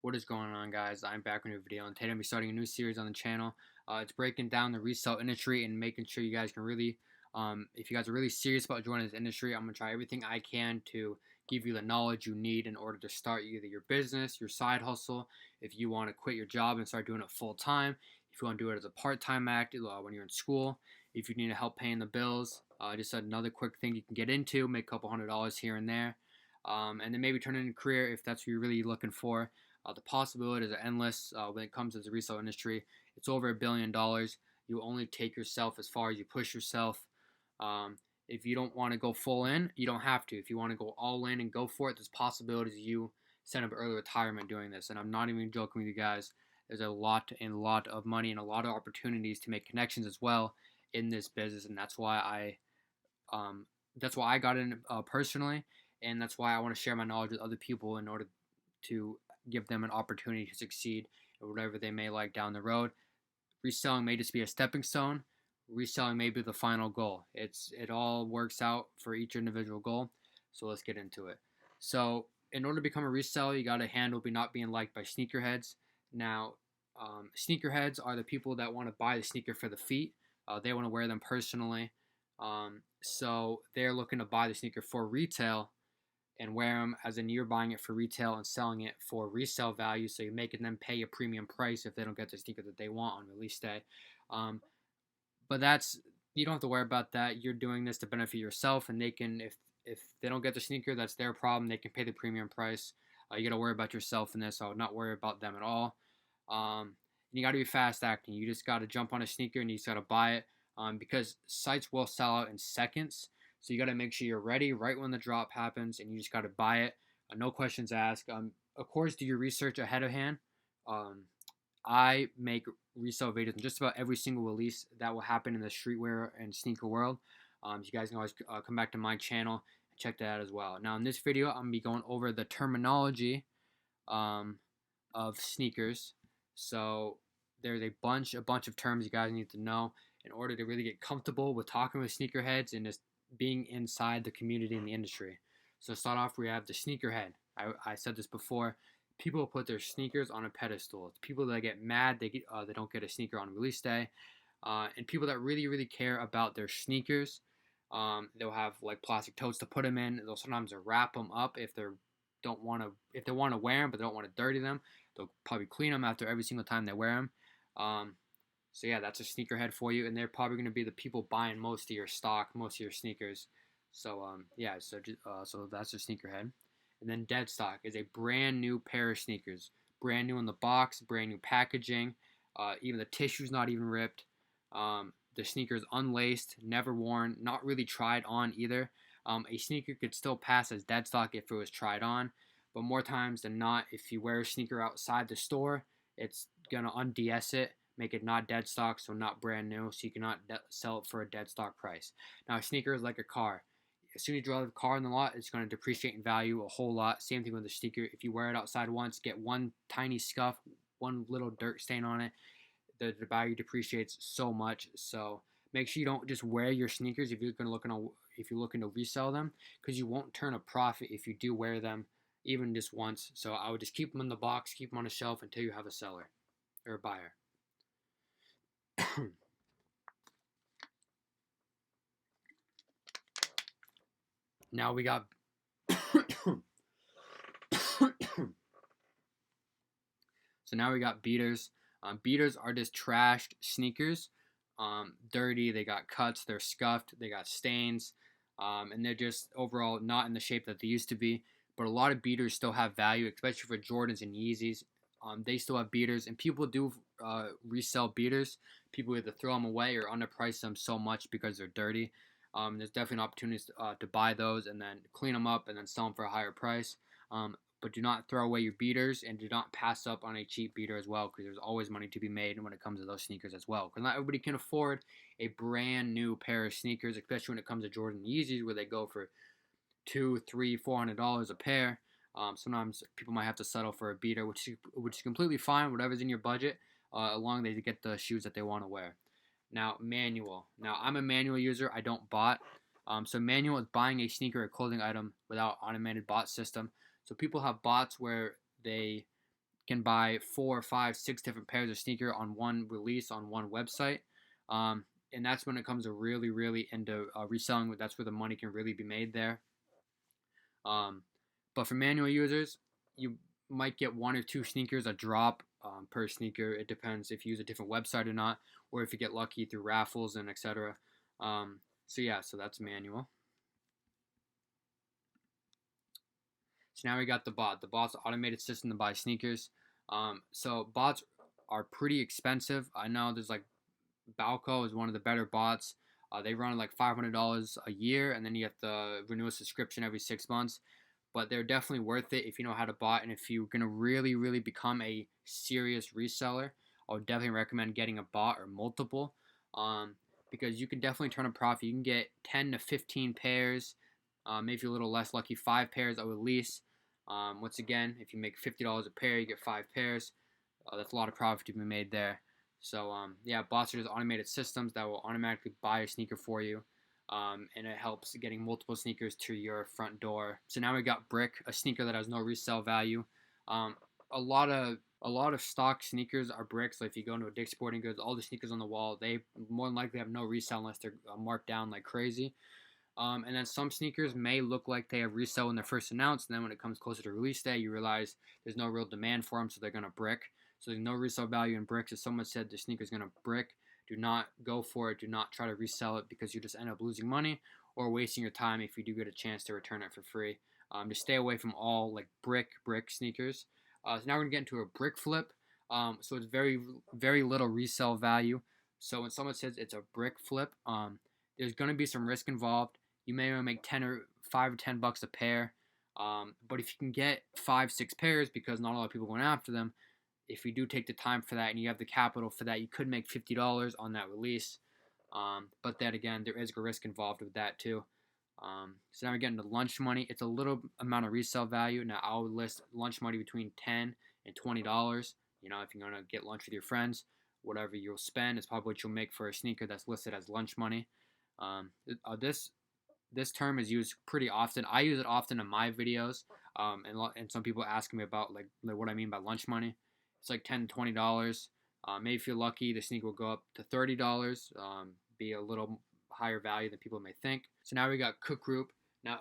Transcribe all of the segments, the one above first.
What is going on, guys? I'm back with a new video, and today I'm going to be starting a new series on the channel. It's breaking down the resale industry and making sure you guys can really, if you guys are really serious about joining this industry, I'm going to try everything I can to give you the knowledge you need in order to start either your business, your side hustle, if you want to quit your job and start doing it full time, if you want to do it as a part-time act when you're in school, if you need help paying the bills, just another quick thing you can get into, make a couple $100s here and there, and then maybe turn it into a career if that's what you're really looking for. The possibilities are endless when it comes to the resale industry. It's over $1 billion. You only take yourself as far as you push yourself. If you don't want to go full in, you don't have to. If you want to go all in and go for it, there's possibilities of you set up early retirement doing this. And I'm not even joking with you guys. There's a lot of money and a lot of opportunities to make connections as well in this business, and that's why I got in personally, and that's why I want to share my knowledge with other people in order to give them an opportunity to succeed in whatever they may like down the road. Reselling may just be a stepping stone. Reselling may be the final goal. It all works out for each individual goal. So let's get into it. So in order to become a reseller, you got to handle not being liked by sneakerheads. Now, sneakerheads are the people that want to buy the sneaker for the feet. They want to wear them personally. So they're looking to buy the sneaker for retail and wear them as in you're buying it for retail and selling it for resale value, so you're making them pay a premium price if they don't get the sneaker that they want on release day. But you don't have to worry about that. You're doing this to benefit yourself, and they can, if they don't get the sneaker, that's their problem. They can pay the premium price. You got to worry about yourself in this. I would not worry about them at all. You got to be fast acting. You just got to jump on a sneaker and you just got to buy it, because sites will sell out in seconds. So you got to make sure you're ready right when the drop happens, and you just got to buy it. No questions asked. Of course, do your research ahead of hand. I make resale videos on just about every single release that will happen in the streetwear and sneaker world. You guys can always come back to my channel and check that out as well. Now, in this video, I'm going to be going over the terminology of sneakers. So there's a bunch of terms you guys need to know in order to really get comfortable with talking with sneakerheads and just being inside the community in the industry. So to start off, we have the sneakerhead. I said this before. People put their sneakers on a pedestal. It's people that get mad they don't get a sneaker on release day, and people that really care about their sneakers. They'll have like plastic totes to put them in. They'll sometimes wrap them up if they want to wear them, but they don't want to dirty them. They'll probably clean them after every single time they wear them. So yeah, that's a sneakerhead for you, and they're probably going to be the people buying most of your stock, most of your sneakers. So yeah, so that's a sneakerhead. And then dead stock is a brand new pair of sneakers, brand new in the box, brand new packaging. Even the tissue's not even ripped. The sneaker's unlaced, never worn, not really tried on either. A sneaker could still pass as dead stock if it was tried on, but more times than not, if you wear a sneaker outside the store, it's gonna unds it, make it not dead stock, so not brand new, so you cannot sell it for a dead stock price. Now, a sneaker is like a car. As soon as you drive the car in the lot, it's going to depreciate in value a whole lot. Same thing with the sneaker. If you wear it outside once, get one tiny scuff, one little dirt stain on it, the value depreciates so much. So make sure you don't just wear your sneakers if you're looking to resell them, because you won't turn a profit if you do wear them even just once. So I would just keep them in the box, keep them on a shelf until you have a seller or a buyer. Now we got so now we got beaters. Beaters are just trashed sneakers. Dirty, they got cuts, they're scuffed, they got stains, and they're just overall not in the shape that they used to be. But a lot of beaters still have value, especially for Jordans and Yeezys. They still have beaters, and people do resell beaters. People either throw them away or underprice them so much because they're dirty. There's definitely an opportunity to buy those and then clean them up and then sell them for a higher price. But do not throw away your beaters, and do not pass up on a cheap beater as well, because there's always money to be made when it comes to those sneakers as well. Because not everybody can afford a brand new pair of sneakers, especially when it comes to Jordan Yeezys, where they go for $200, $300, $400 a pair. Sometimes people might have to settle for a beater, which is completely fine, whatever's in your budget, as long as they get the shoes that they want to wear. Now, manual. Now, I'm a manual user. I don't bot. So manual is buying a sneaker or clothing item without automated bot system. So people have bots where they can buy 4, 5, 6 different pairs of sneaker on one release on one website. And that's when it comes to really into reselling. That's where the money can really be made there. But for manual users, you might get 1 or 2 sneakers a drop per sneaker. It depends if you use a different website or not, or if you get lucky through raffles and etc. So yeah, so that's manual. So now we got the bot. The bot's automated system to buy sneakers. So bots are pretty expensive. I know there's like Balco is one of the better bots. They run like $500 a year, and then you have to renew a subscription every 6 months. But they're definitely worth it if you know how to bot, and if you're gonna really become a serious reseller. I would definitely recommend getting a bot or multiple, because you can definitely turn a profit. You can get 10 to 15 pairs, maybe a little less lucky, 5 pairs at least. Once again, if you make $50 a pair, you get 5 pairs. That's a lot of profit to be made there. So yeah, bots are just automated systems that will automatically buy a sneaker for you, and it helps getting multiple sneakers to your front door. So now we got Brick, a sneaker that has no resale value. A lot of stock sneakers are bricks. Like if you go into a Dick's Sporting Goods, all the sneakers on the wall, they more than likely have no resale unless they're marked down like crazy. And then some sneakers may look like they have resale when they're first announced, and then when it comes closer to release day, you realize there's no real demand for them, so they're gonna brick. So there's no resale value in bricks. If someone said the sneaker's gonna brick, do not go for it. Do not try to resell it, because you just end up losing money or wasting your time if you do get a chance to return it for free. Just stay away from all like brick sneakers. So now we're gonna get into a brick flip. So it's very little resale value. So when someone says it's a brick flip, there's gonna be some risk involved. You may make 10 or 5 or 10 bucks a pair, but if you can get 5, 6 pairs, because not a lot of people are going after them, if you do take the time for that and you have the capital for that, you could make $50 on that release. But then again, there is a risk involved with that too. So now we're getting to lunch money. It's a little amount of resale value. Now I'll list lunch money between $10 and $20. You know, if you're gonna get lunch with your friends, whatever you'll spend is probably what you'll make for a sneaker that's listed as lunch money. This term is used pretty often. I use it often in my videos, and some people ask me about like what I mean by lunch money. It's like $10 to $20. Maybe if you're lucky, the sneaker will go up to $30. Be a little higher value than people may think. So now we got Cook Group. Now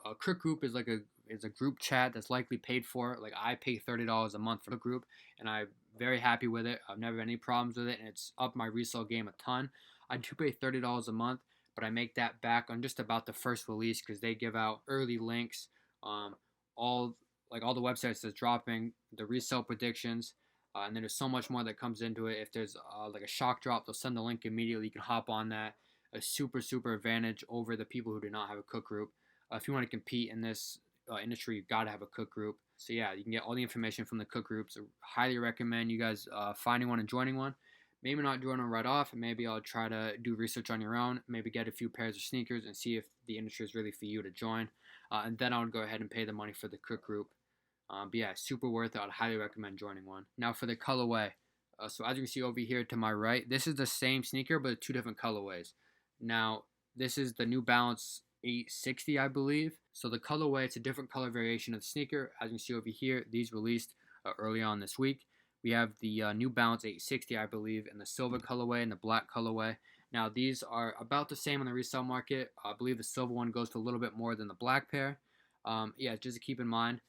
a Cook Group is like a group chat that's likely paid for. Like I pay $30 a month for Cook Group, and I'm very happy with it. I've never had any problems with it, and it's upped my resale game a ton. I do pay $30 a month, but I make that back on just about the first release, because they give out early links, all the websites that's dropping, the resale predictions, and then there's so much more that comes into it. If there's like a shock drop, they'll send the link immediately. You can hop on that. A super advantage over the people who do not have a Cook Group. If you want to compete in this industry, you've got to have a Cook Group. So yeah, you can get all the information from the Cook Groups. I highly recommend you guys finding one and joining one. Maybe not join them right off. Maybe I'll try to do research on your own. Maybe get a few pairs of sneakers and see if the industry is really for you to join. And then I would go ahead and pay the money for the Cook Group. But yeah, super worth it. I'd highly recommend joining one. Now for the colorway. So as you can see over here to my right, this is the same sneaker, but 2 different colorways. Now, this is the New Balance 860, I believe. So the colorway, it's a different color variation of the sneaker. As you can see over here, these released early on this week. We have the New Balance 860, I believe, in the silver colorway and the black colorway. Now, these are about the same on the resale market. I believe the silver one goes for a little bit more than the black pair. Yeah, just to keep in mind,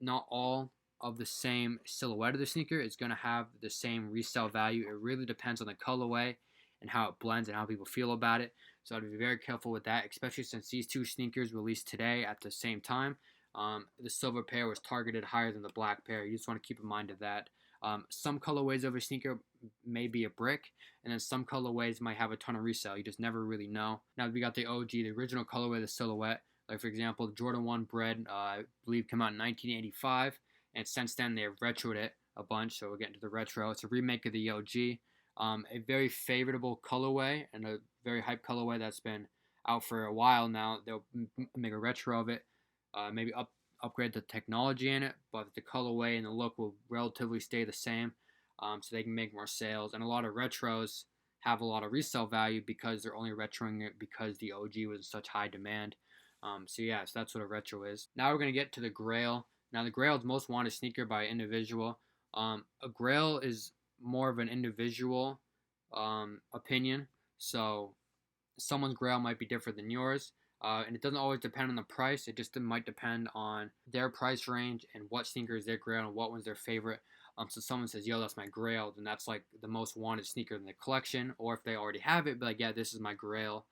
not all of the same silhouette of the sneaker is going to have the same resale value. It really depends on the colorway and how it blends and how people feel about it. So I'd be very careful with that, especially since these 2 sneakers released today at the same time. The silver pair was targeted higher than the black pair. You just want to keep in mind of that. Some colorways of a sneaker may be a brick, and then some colorways might have a ton of resale. You just never really know. Now we got the OG, the original colorway, the silhouette. Like for example, the Jordan 1 Bread, I believe came out in 1985, and since then they have retroed it a bunch. So we'll get into the retro. It's a remake of the OG. A very favorable colorway and a very hype colorway that's been out for a while now. They'll make a retro of it, maybe upgrade the technology in it, but the colorway and the look will relatively stay the same, so they can make more sales. And a lot of retros have a lot of resale value because they're only retroing it because the OG was in such high demand. So yeah, so that's what a retro is. Now we're going to get to the Grail. Now the Grail is the most wanted sneaker by an individual. A grail is more of an individual opinion. So someone's grail might be different than yours. And it doesn't always depend on the price. It just might depend on their price range and what sneaker is their grail and what one's their favorite. So someone says, "Yo, that's my grail," then that's like the most wanted sneaker in the collection. Or if they already have it, be like, "Yeah, this is my grail."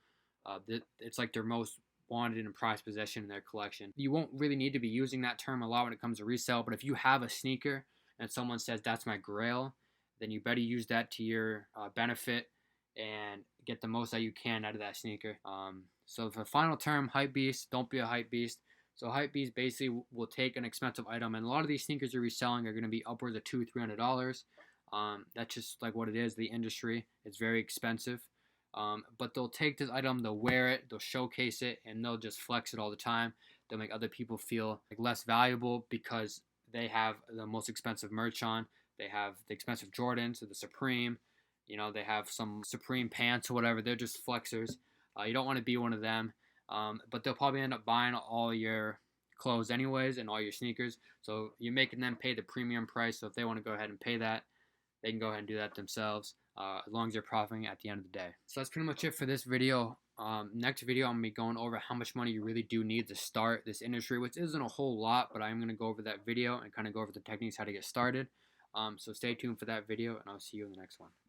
It's like their most wanted and prized possession in their collection. You won't really need to be using that term a lot when it comes to resale. But if you have a sneaker and someone says that's my grail, then you better use that to your benefit and get the most that you can out of that sneaker. So for the final term, hype beast, don't be a hype beast. So hype beast basically will take an expensive item, and a lot of these sneakers you're reselling are going to be upwards of $200-$300. That's just like what it is. The industry, it's very expensive. But they'll take this item, they'll wear it, they'll showcase it, and they'll just flex it all the time. They'll make other people feel like less valuable because they have the most expensive merch on. They have the expensive Jordans or the Supreme. They have some Supreme pants or whatever. They're just flexers. You don't want to be one of them. But they'll probably end up buying all your clothes anyways and all your sneakers. So you're making them pay the premium price. So if they want to go ahead and pay that, they can go ahead and do that themselves, as long as they're profiting at the end of the day. So that's pretty much it for this video. Next video, I'm going to be going over how much money you really do need to start this industry, which isn't a whole lot, but I'm going to go over that video and kind of go over the techniques how to get started. So stay tuned for that video, and I'll see you in the next one.